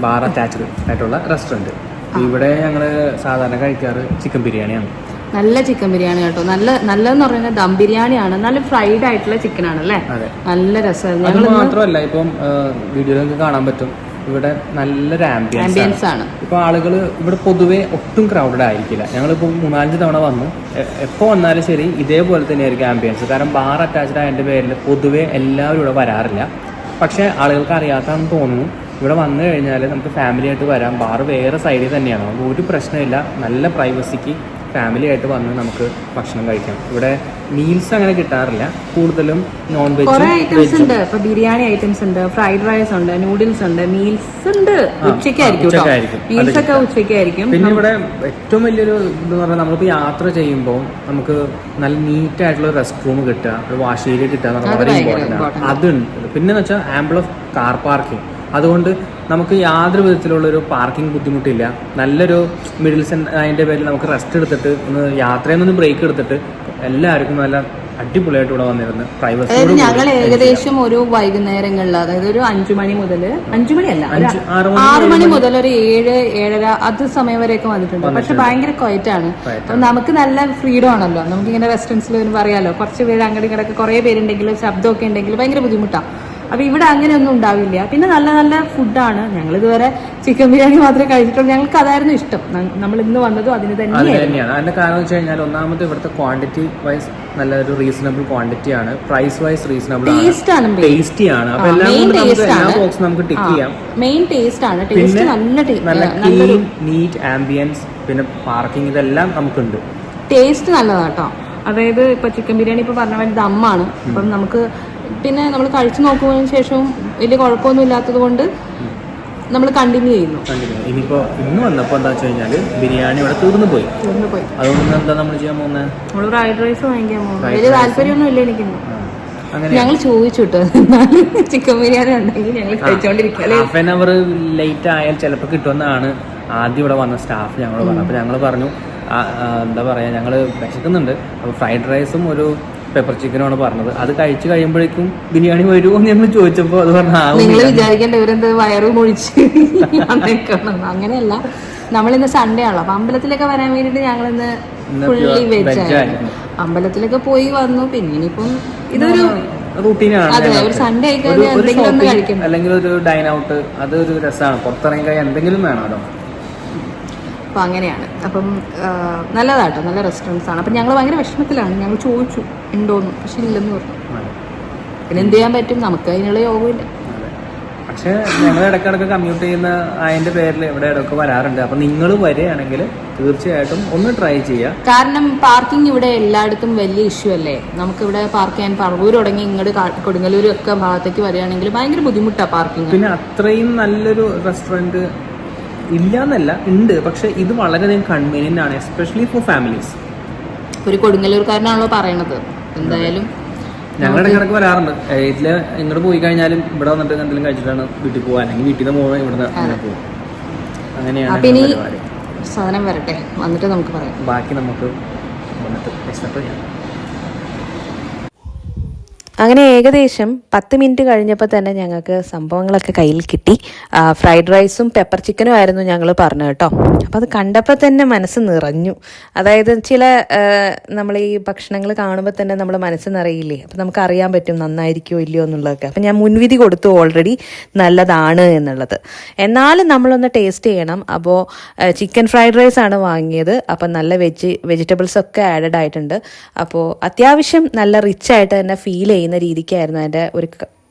ബാർ അറ്റാച്ച്ഡ് ആയിട്ടുള്ള റെസ്റ്റോറൻറ്റ്. ഇവിടെ ഞങ്ങൾ സാധാരണ കഴിക്കാറ് ചിക്കൻ ബിരിയാണിയാണ്. നല്ല ചിക്കൻ ബിരിയാണി കേട്ടോ, നല്ലതെന്ന് പറയുന്നത് ദം ബിരിയാണിയാണ്. നല്ല ഫ്രൈഡ് ആയിട്ടുള്ള ചിക്കൻ ആണല്ലേ, നല്ല രസമാണ്. അത് മാത്രമല്ല, ഇപ്പം വീഡിയോയിൽ നിങ്ങൾക്ക് കാണാൻ പറ്റും, ഇവിടെ നല്ലൊരു ആംബിയൻസ് ആണ്. ഇപ്പൊ ആളുകൾ ഇവിടെ പൊതുവെ ഒട്ടും ക്രൗഡഡ് ആയിരിക്കില്ല. ഞങ്ങളിപ്പോൾ 3-5 തവണ വന്നു, എപ്പോൾ വന്നാലും ശരി ഇതേപോലെ തന്നെയായിരിക്കും ആംബിയൻസ്. കാരണം ബാർ അറ്റാച്ച്ഡ് ആയതിൻ്റെ പേരിൽ പൊതുവെ എല്ലാവരും ഇവിടെ വരാറില്ല. പക്ഷേ ആളുകൾക്ക് അറിയാത്താണെന്ന് തോന്നുന്നു. ഇവിടെ വന്നു കഴിഞ്ഞാൽ നമുക്ക് ഫാമിലി ആയിട്ട് വരാം. ബാർ വേറെ സൈഡിൽ തന്നെയാണ്, നമുക്ക് ഒരു പ്രശ്നമില്ല. നല്ല പ്രൈവസിക്ക് ഫാമിലി ആയിട്ട് വന്ന് നമുക്ക് ഭക്ഷണം കഴിക്കാം. ഇവിടെ മീൽസ് അങ്ങനെ കിട്ടാറില്ല, കൂടുതലും നോൺ വെജ് ഐറ്റംസ് ഉണ്ട്. ഇപ്പൊ ബിരിയാണി ഐറ്റംസ് ഉണ്ട്, ഫ്രൈഡ് റൈസ് ഉണ്ട്, നൂഡിൽസ് ഉണ്ട്, മീൽസ് ഉണ്ട്. ഉച്ചയ്ക്കായിരിക്കും. പിന്നെ ഇവിടെ ഏറ്റവും വലിയൊരു ഇതെന്ന് പറഞ്ഞാൽ നമ്മളിപ്പോൾ യാത്ര ചെയ്യുമ്പോൾ നമുക്ക് നല്ല നീറ്റ് ആയിട്ടുള്ള റെസ്റ്റ് റൂം കിട്ടുക, ഒരു വാഷ് ഏരിയ കിട്ടുക എന്നുള്ളത് വളരെ ഇമ്പോർട്ടൻ്റ് ആണ്. അതുണ്ട്. പിന്നെന്ന് വെച്ചാൽ ആംബിൾ ഓഫ് കാർ പാർക്കിംഗ്. അതുകൊണ്ട് നമുക്ക് യാതൊരു വിധത്തിലുള്ളൊരു പാർക്കിംഗ് ബുദ്ധിമുട്ടില്ല. നല്ലൊരു മിഡിൽ അതിൻ്റെ പേരിൽ നമുക്ക് റെസ്റ്റ് എടുത്തിട്ട് ഒന്ന് യാത്രയിൽ നിന്ന് ബ്രേക്ക് എടുത്തിട്ട് എല്ലാവർക്കും നല്ല അടിപൊളിയായിട്ട് ഇവിടെ വന്നിരുന്നു പ്രൈവസി. അതായത് ഞങ്ങൾ ഏകദേശം ഒരു വൈകുന്നേരങ്ങളിൽ, അതായത് ഒരു 5 മണി മുതൽ 5 മണിയല്ല 6 മണി മുതൽ ഒരു 7-7:30 അത് സമയം വരെയൊക്കെ വന്നിട്ടുണ്ട്. പക്ഷെ ഭയങ്കര ക്വയറ്റാണ്. അപ്പം നമുക്ക് നല്ല ഫ്രീഡം ആണല്ലോ. നമുക്കിങ്ങനെ റെസ്റ്റോറൻറ്റ്സിൽ വരുമ്പോൾ അറിയാലോ, കുറച്ച് പേര് അങ്ങോട്ട് ഇങ്ങോട്ടൊക്കെ കുറേ പേരുണ്ടെങ്കിൽ ശബ്ദമൊക്കെ ഉണ്ടെങ്കിൽ ഭയങ്കര ബുദ്ധിമുട്ടാണ്. അപ്പൊ ഇവിടെ അങ്ങനെയൊന്നും ഉണ്ടാവില്ല. പിന്നെ നല്ല നല്ല ഫുഡാണ്. ഞങ്ങൾ ഇതുവരെ ചിക്കൻ ബിരിയാണി മാത്രമേ കഴിച്ചിട്ടുള്ളൂ. ഞങ്ങൾക്ക് അതായിരുന്നു ഇഷ്ടം. നമ്മൾ ഇന്ന് വന്നതും അതിന് തന്നെയാണ്. അതിന്റെ കാരണം വെച്ച് കഴിഞ്ഞാൽ ഒന്നാമത് ഇവിടുത്തെ ക്വാണ്ടിറ്റി വൈസ് നല്ലൊരു റീസണബിൾ ക്വാണ്ടിറ്റി ആണ്, പ്രൈസ് വൈസ് റീസണബിൾ ആണ്, ടേസ്റ്റി ആണ്. അപ്പൊ എല്ലാ ബോക്സും നമുക്ക് ടിക്ക് ചെയ്യാം. മെയിൻ ടേസ്റ്റ് ആണ്. ടേസ്റ്റ് നല്ല ക്ലീൻ നീറ്റ് ആംബിയൻസ്, പിന്നെ പാർക്കിംഗ്, ഇതെല്ലാം നമുക്കുണ്ട്. ടേസ്റ്റ് നല്ലതാട്ടോ. അതായത് ഇപ്പൊ ചിക്കൻ ബിരിയാണി ഇപ്പൊ പറഞ്ഞ പോലെ ദമ്മാണ്. അപ്പം നമുക്ക് പിന്നെ നമ്മൾ കഴിച്ചു നോക്കുന്നതിന് ശേഷവും വലിയ കുഴപ്പമൊന്നും ഇല്ലാത്തത് കൊണ്ട് നമ്മൾ കണ്ടിന്യൂ ചെയ്യുന്നു. ഇനിയിപ്പോൾ ഇന്ന് വന്നപ്പോൾ എന്താ വെച്ച് കഴിഞ്ഞാൽ ബിരിയാണി ഇവിടെ തീർന്നു പോയി. അതുകൊണ്ട് എന്താ നമ്മൾ ചെയ്യാൻ പോകുന്നത്? നമ്മൾ ഫ്രൈഡ് റൈസ് വാങ്ങിക്കാൻ പോകുന്നത്. വലിയ താല്പര്യമൊന്നും ഇല്ല എനിക്കിന്ന്. ഞങ്ങൾ ചോദിച്ചു കേട്ടോ, ചിക്കൻ ബിരിയാണി ഉണ്ടെങ്കിൽ ഞങ്ങൾ കഴിച്ചോണ്ടിരിക്കുക. ഹാഫ് ആൻ അവർ ലേറ്റ് ആയാൽ ചിലപ്പോൾ കിട്ടുമെന്നാണ് ആദ്യം ഇവിടെ വന്ന സ്റ്റാഫ് ഞങ്ങൾ പറഞ്ഞു. അപ്പോൾ ഞങ്ങൾ പറഞ്ഞു എന്താ പറയുക, ഞങ്ങൾ വിശക്കുന്നുണ്ട്, അപ്പോൾ ഫ്രൈഡ് റൈസും ഒരു പെപ്പർ ചിക്കനുമാണ് പറഞ്ഞത്. അത് കഴിച്ച് കഴിയുമ്പോഴേക്കും ബിരിയാണി വരുമോ എന്ന് ഞങ്ങൾ ചോദിച്ചപ്പോൾ അത് പറഞ്ഞു നിങ്ങൾ വിചാരിക്കേണ്ട ഇവരെന്ത് വയറ് മുഴിച്ച് അങ്ങനെയല്ല. നമ്മളിന്ന് സൺഡേ ആണല്ലോ, അപ്പൊ അമ്പലത്തിലൊക്കെ വരാൻ വേണ്ടിട്ട് ഞങ്ങളിന്ന് ഫുള്ളി വെജ് ആയിരുന്നു. അമ്പലത്തിലൊക്കെ പോയി വന്നു. പിന്നെ ഇനിയിപ്പം ഇതൊരു റൂട്ടീനാണ്. അതെ, ഒരു സൺഡേ ആയി കഴിഞ്ഞാൽ എന്തെങ്കിലും ഒന്ന് കഴിക്കണം, അല്ലെങ്കിൽ ഒരു ഡൈൻ ഔട്ട്, അതൊരു രസമാണ്. പുറത്തിറങ്ങി കഴിഞ്ഞാൽ എന്തെങ്കിലും വേണമല്ലോ. അപ്പോൾ അങ്ങനെയാണ്. അപ്പം നല്ലതാട്ടോ, നല്ല റെസ്റ്റോറൻറ്റ്സ് ആണ്. അപ്പം ഞങ്ങൾ ഭയങ്കര വിഷമത്തിലാണ്. ഞങ്ങൾ ചോദിച്ചു ഉണ്ടോയെന്ന്, പക്ഷെ ഇല്ലെന്ന് പറഞ്ഞു. പിന്നെ എന്ത് ചെയ്യാൻ പറ്റും, നമുക്ക് അതിനുള്ള യോഗമില്ല. പക്ഷേ ഞങ്ങൾ ഇടയ്ക്കിടയ്ക്ക് കമ്മ്യൂട്ട് ചെയ്യുന്ന അതിൻ്റെ പേരിൽ ഇവിടെ ഇടയ്ക്ക് വരാറുണ്ട്. അപ്പം നിങ്ങൾ വരികയാണെങ്കിൽ തീർച്ചയായിട്ടും ഒന്ന് ട്രൈ ചെയ്യുക. കാരണം പാർക്കിംഗ് ഇവിടെ എല്ലായിടത്തും വലിയ ഇഷ്യൂ അല്ലേ. നമുക്കിവിടെ പാർക്ക് ചെയ്യാൻ പറവൂർ തുടങ്ങി ഇങ്ങോട്ട് കൊടുങ്ങല്ലൂർ ഒക്കെ ഭാഗത്തേക്ക് വരികയാണെങ്കിൽ ഭയങ്കര ബുദ്ധിമുട്ടാണ് പാർക്കിംഗ്. പിന്നെ അത്രയും നല്ലൊരു റെസ്റ്റോറൻറ്റ് ഇല്ല എന്നല്ല, ഉണ്ട്. പക്ഷെ ഇത് വളരെയധികം കൺവീനിയൻ്റ് ആണ്, എസ്പെഷ്യലി ഫോർ ഫാമിലീസ്. ഒരു കൊടുങ്ങല്ലൂർക്കാരനാണല്ലോ പറയണത്. എന്തായാലും ഞങ്ങളുടെ ഇടയ്ക്ക് വരാറുണ്ട്. ഇതിൽ ഇങ്ങോട്ട് പോയി കഴിഞ്ഞാലും ഇവിടെ വന്നിട്ട് എന്തെങ്കിലും കഴിച്ചിട്ടാണ് വീട്ടിൽ പോകുക, അല്ലെങ്കിൽ വീട്ടിൽ നിന്ന് പോകുന്നത് ഇവിടുന്ന് പോകും. അങ്ങനെയാണ്. സാധനം വരട്ടെ, വന്നിട്ട് നമുക്ക് പറയാം. ബാക്കി നമുക്ക് വന്നിട്ട് എക്സ്പെക്ട് ചെയ്യാം. അങ്ങനെ ഏകദേശം 10 മിനിറ്റ് കഴിഞ്ഞപ്പോൾ തന്നെ ഞങ്ങൾക്ക് സംഭവങ്ങളൊക്കെ കയ്യിൽ കിട്ടി. ഫ്രൈഡ് റൈസും പെപ്പർ ചിക്കനും ആയിരുന്നു ഞങ്ങൾ പറഞ്ഞു കേട്ടോ. അപ്പോൾ അത് കണ്ടപ്പോൾ തന്നെ മനസ്സ് നിറഞ്ഞു. അതായത് ചില നമ്മൾ ഈ ഭക്ഷണങ്ങൾ കാണുമ്പോൾ തന്നെ നമ്മുടെ മനസ്സ് നിറയില്ലേ, അപ്പോൾ നമുക്ക് അറിയാൻ പറ്റും നന്നായിരിക്കുമോ ഇല്ലയോ എന്നുള്ളതൊക്കെ. അപ്പോൾ ഞാൻ മുൻവിധി കൊടുത്തു ഓൾറെഡി നല്ലതാണ് എന്നുള്ളത്. എന്നാലും നമ്മളൊന്ന് ടേസ്റ്റ് ചെയ്യണം. അപ്പോൾ ചിക്കൻ ഫ്രൈഡ് റൈസ് ആണ് വാങ്ങിയത്. അപ്പം നല്ല വെജിറ്റബിൾസ് ഒക്കെ ആഡഡ് ആയിട്ടുണ്ട്. അപ്പോൾ അത്യാവശ്യം നല്ല റിച്ച് ആയിട്ട് തന്നെ ഫീൽ ചെയ്യുന്ന രീതിക്കായിരുന്നു അതിൻ്റെ ഒരു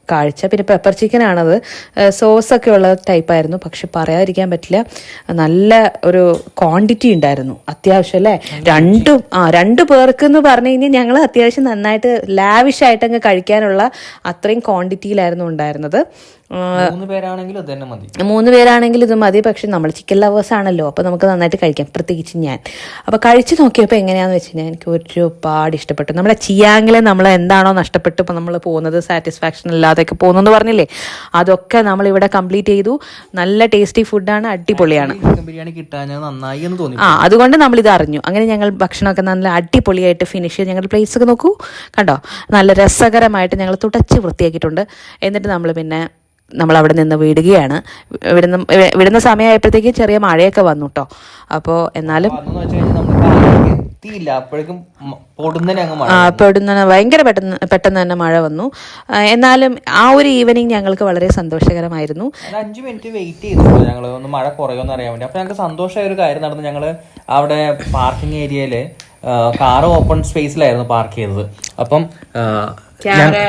കാഴ്ച. പിന്നെ പെപ്പർ ചിക്കൻ ആണത്, സോസൊക്കെ ഉള്ള ടൈപ്പായിരുന്നു. പക്ഷെ പറയാതിരിക്കാൻ പറ്റില്ല, നല്ല ഒരു ക്വാണ്ടിറ്റി ഉണ്ടായിരുന്നു അത്യാവശ്യം അല്ലേ. രണ്ടു പേർക്ക് എന്ന് പറഞ്ഞു കഴിഞ്ഞാൽ ഞങ്ങൾ അത്യാവശ്യം നന്നായിട്ട് ലാവിഷായിട്ട് അങ്ങ് കഴിക്കാനുള്ള അത്രയും ക്വാണ്ടിറ്റിയിലായിരുന്നു ഉണ്ടായിരുന്നത്. 3 പേരാണെങ്കിൽ ഇത് മതി. പക്ഷെ നമ്മൾ ചിക്കൻ ലവേഴ്സ് ആണല്ലോ, അപ്പോൾ നമുക്ക് നന്നായിട്ട് കഴിക്കാം, പ്രത്യേകിച്ച് ഞാൻ. അപ്പോൾ കഴിച്ച് നോക്കിയപ്പോൾ എങ്ങനെയാണെന്ന് വെച്ച് കഴിഞ്ഞാൽ എനിക്ക് ഒരുപാട് ഇഷ്ടപ്പെട്ടു. നമ്മുടെ ചിയാങ്ങിലെ നമ്മൾ എന്താണോ നഷ്ടപ്പെട്ടു ഇപ്പോൾ നമ്മൾ പോകുന്നത്, സാറ്റിസ്ഫാക്ഷൻ ഇല്ലാതെയൊക്കെ പോകുന്നെന്ന് പറഞ്ഞില്ലേ, അതൊക്കെ നമ്മൾ ഇവിടെ കംപ്ലീറ്റ് ചെയ്തു. നല്ല ടേസ്റ്റി ഫുഡാണ്, അടിപൊളിയാണ്. ബിരിയാണി കിട്ടാൻ നന്നായി എന്ന് തോന്നി. അതുകൊണ്ട് നമ്മളിത് അറിഞ്ഞു. അങ്ങനെ ഞങ്ങൾ ഭക്ഷണമൊക്കെ നല്ല അടിപൊളിയായിട്ട് ഫിനിഷ് ചെയ്ത് ഞങ്ങളുടെ പ്ലേസ് ഒക്കെ നോക്കൂ, കണ്ടോ, നല്ല രസകരമായിട്ട് ഞങ്ങൾ തുടച്ച് വൃത്തിയാക്കിയിട്ടുണ്ട്. എന്നിട്ട് നമ്മൾ അവിടെ നിന്ന് വിടുകയാണ്. വിടുന്ന സമയമായപ്പോഴത്തേക്ക് ചെറിയ മഴയൊക്കെ വന്നു കേട്ടോ. അപ്പോൾ എന്നാലും ഭയങ്കര പെട്ടെന്ന് തന്നെ മഴ വന്നു. എന്നാലും ആ ഒരു ഈവനിങ് ഞങ്ങൾക്ക് വളരെ സന്തോഷകരമായിരുന്നു. 5 മിനിറ്റ് വെയിറ്റ് ചെയ്തു ഞങ്ങൾ ഒന്ന് മഴ കുറയുമെന്ന് അറിയാൻ വേണ്ടി. അപ്പോൾ ഞങ്ങൾക്ക് സന്തോഷമായ ഒരു കാര്യം നടന്നു. ഞങ്ങൾ അവിടെ പാർക്കിംഗ് ഏരിയയില് കാറ് ഓപ്പൺ സ്പേസിലായിരുന്നു പാർക്ക് ചെയ്തത്. അപ്പം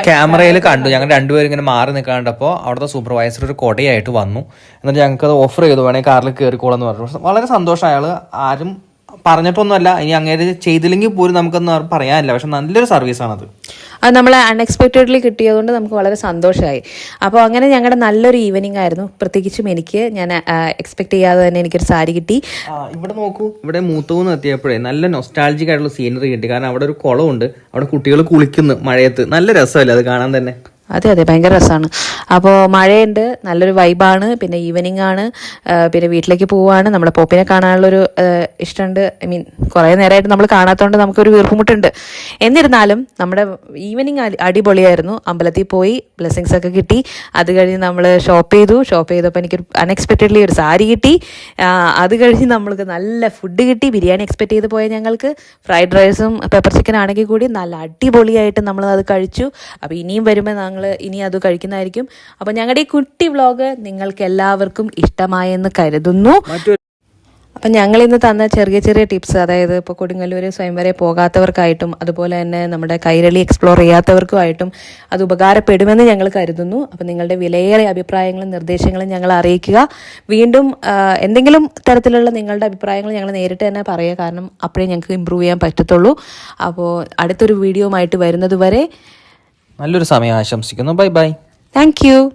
ക്യാമറയിൽ കണ്ടു, ഞങ്ങൾ രണ്ടുപേരും ഇങ്ങനെ മാറി നിൽക്കാണ്ടപ്പോൾ അവിടുത്തെ സൂപ്പർവൈസർ ഒരു കൊടയായിട്ട് വന്നു. എന്നിട്ട് ഞങ്ങൾക്ക് അത് ഓഫർ ചെയ്തു, വേണമെങ്കിൽ കാറിൽ കയറിക്കോളെന്ന് പറഞ്ഞു. വളരെ സന്തോഷം. അയാൾ ആരും പറഞ്ഞിട്ടൊന്നുമല്ല, ഇനി അങ്ങനെ ചെയ്തില്ലെങ്കിൽ പോലും നമുക്കൊന്നും പറയാനില്ല. പക്ഷെ നല്ലൊരു സർവീസാണത്. അത് നമ്മൾ അൺഎക്സ്പെക്റ്റഡ്ലി കിട്ടിയതുകൊണ്ട് നമുക്ക് വളരെ സന്തോഷമായി. അപ്പോൾ അങ്ങനെ ഞങ്ങളുടെ നല്ലൊരു ഈവനിങ് ആയിരുന്നു. പ്രത്യേകിച്ചും എനിക്ക്, ഞാൻ എക്സ്പെക്ട് ചെയ്യാതെ തന്നെ എനിക്കൊരു സാരി കിട്ടി. ഇവിടെ നോക്കൂ, ഇവിടെ മൂത്തൂന്ന് എത്തിയപ്പോഴേ നല്ല നൊസ്റ്റാൾജിക് ആയിട്ടുള്ള സീനറി കിട്ടി. കാരണം അവിടെ ഒരു കുളമുണ്ട്, അവിടെ കുട്ടികൾ കുളിക്കുന്നു മഴയത്ത്. നല്ല രസമല്ലേ അത് കാണാൻ തന്നെ. അതെ, ഭയങ്കര രസമാണ്. അപ്പോൾ മഴയുണ്ട്, നല്ലൊരു വൈബാണ്. പിന്നെ ഈവനിങ് ആണ്, പിന്നെ വീട്ടിലേക്ക് പോവുകയാണ്. നമ്മുടെ പോപ്പിനെ കാണാനുള്ളൊരു ഇഷ്ടമുണ്ട്. കുറേ നേരമായിട്ട് നമ്മൾ കാണാത്തതുകൊണ്ട് നമുക്കൊരു വീർപ്പുമുട്ടുണ്ട്. എന്നിരുന്നാലും നമ്മുടെ ഈവനിങ് അടിപൊളിയായിരുന്നു. അമ്പലത്തിൽ പോയി ബ്ലെസ്സിങ്സ് ഒക്കെ കിട്ടി. അത് കഴിഞ്ഞ് നമ്മൾ ഷോപ്പ് ചെയ്തപ്പോൾ എനിക്കൊരു അൺഎക്സ്പെക്റ്റഡ്ലി ഒരു സാരി കിട്ടി. അത് കഴിഞ്ഞ് നമ്മൾക്ക് നല്ല ഫുഡ് കിട്ടി. ബിരിയാണി എക്സ്പെക്ട് ചെയ്ത് പോയ ഞങ്ങൾക്ക് ഫ്രൈഡ് റൈസും പെപ്പർ ചിക്കൻ ആണെങ്കിൽ കൂടി നല്ല അടിപൊളിയായിട്ട് നമ്മൾ അത് കഴിച്ചു. അപ്പോൾ ഇനിയും വരുമ്പോൾ ഇനി അത് കഴിക്കുന്നതായിരിക്കും. അപ്പോൾ ഞങ്ങളുടെ ഈ കുട്ടി വ്ളോഗ് നിങ്ങൾക്ക് എല്ലാവർക്കും ഇഷ്ടമായെന്ന് കരുതുന്നു. അപ്പം ഞങ്ങൾ ഇന്ന് തന്ന ചെറിയ ചെറിയ ടിപ്സ്, അതായത് ഇപ്പോൾ കൊടുങ്ങല്ലൂർ സ്വയംവരെ പോകാത്തവർക്കായിട്ടും അതുപോലെ തന്നെ നമ്മുടെ കൈരളി എക്സ്പ്ലോർ ചെയ്യാത്തവർക്കുമായിട്ടും അത് ഉപകാരപ്പെടുമെന്ന് ഞങ്ങൾ കരുതുന്നു. അപ്പം നിങ്ങളുടെ വിലയേറിയ അഭിപ്രായങ്ങളും നിർദ്ദേശങ്ങളും ഞങ്ങൾ അറിയിക്കുക. വീണ്ടും എന്തെങ്കിലും തരത്തിലുള്ള നിങ്ങളുടെ അഭിപ്രായങ്ങൾ ഞങ്ങൾ നേരിട്ട് തന്നെ പറയുക, കാരണം അപ്പോഴേ ഞങ്ങൾക്ക് ഇമ്പ്രൂവ് ചെയ്യാൻ പറ്റത്തുള്ളൂ. അപ്പോൾ അടുത്തൊരു വീഡിയോയുമായിട്ട് വരുന്നത് വരെ നല്ലൊരു സമയം ആശംസിക്കുന്നു. Bye bye. Thank you.